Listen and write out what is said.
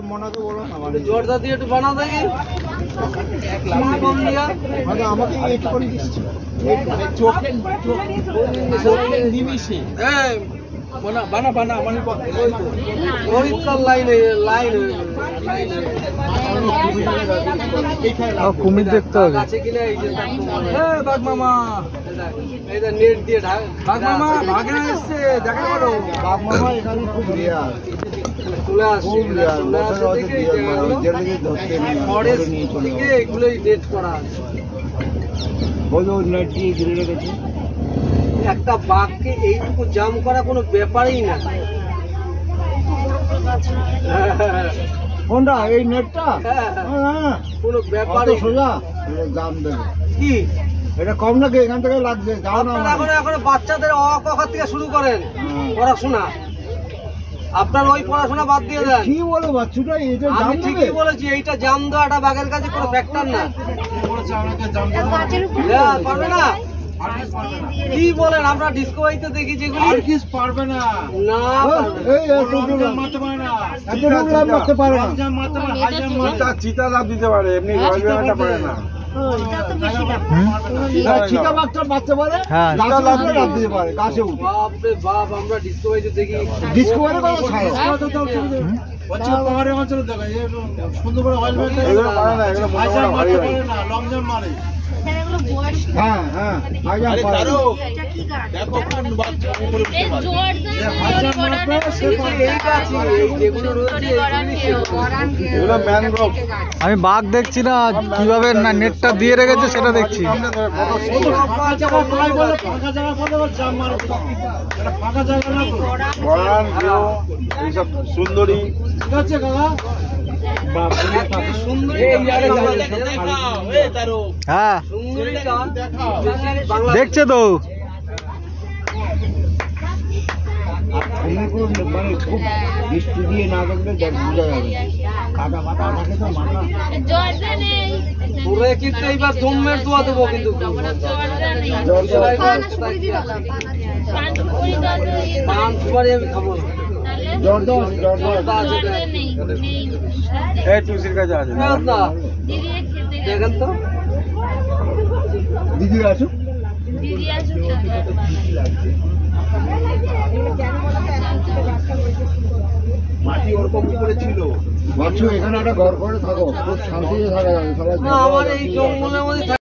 মনাকে বলো না জোরদা দিয়ে একটু বানাও দেখি কম দিয়া আমাকে একটু করে দিচ্ছি চোখে নিমিশে বানা বানা বানা মানে পরিষ্কার লাইন কুমির দেখতে হবে আছে কিনা এই যে বাঘ মামা এইটা নেট দিয়ে বাঘ মামা ভাগে এসছে দেখা করো বাঘ মামা এখানে খুব রেয়ার চলে আসছে খুব রেয়ার বছর জেলে ধরতে নিয়ে চলে থেকে এগুলোই ডেট করা আছে বলো নেট দিয়ে ঘিরে রেখেছে একটা বাঘকে এইটুকু জাম করা কোনো ব্যাপারই না কোনটা এই নেটটা কোনো ব্যাপারই সোজা জাম দেবে কি এটা কম নাকি এখান থেকে লাগছে যাও না এখন বাচ্চাদের অ ক খ থেকে শুরু করেন পড়াশোনা আপনার ওই পড়াশোনা বাদ দিয়ে দেন কি বলো বাচ্চাটা এটা জাম আমি ঠিকই বলেছি এইটা জাম দেওয়াটা বাঘের কাছে কোনো ফ্যাক্টর না পারবে না কি বলেন আমরা ডিসকভারিতে দেখি যেগুলি আর কি পারবে না না এই মারতে পারে না এত রুম মারতে পারে না চিতা লাভ দিতে পারে এমনি রয়্যালটা পারে না চিতা বাচ্চা মারতে পারে গাছে লাভ দিতে পারে গাছে উঠে বাপ রে বাপ আমরা ডিসকভারিতে দেখি ডিসকভারি কত ছাড়ো পাহাড়ে অঞ্চলে দেখা সুন্দর করে অয়েল এগুলো পারে না এগুলো মারতে পারে না লং জাম্প মারে হ্যাঁ হ্যাঁ আরে দাঁড়ো দেখো কোন বাচ্চা উপরে আমি বাঘ দেখছি না কিভাবে না নেটটা দিয়ে রেখেছে সেটা দেখছি সুন্দরী ঠিক আছে কাকা হ্যাঁ দেখছে তো মানে খুব বৃষ্টি দিয়ে না দেখলে বোঝা যাবে কাদা মাথা থাকে তো মাথা পুরে কিন্তু এইবার দমের দোয়া দেবো কিন্তু পান সুপারি আমি খাবো না দেখেন তো দিদি আসুক মাটি ওরকম করে ছিল এখানে একটা ঘর করে থাকো খুব শান্তিতে থাকা যাবে সবাই আমার এই জঙ্গলের মধ্যে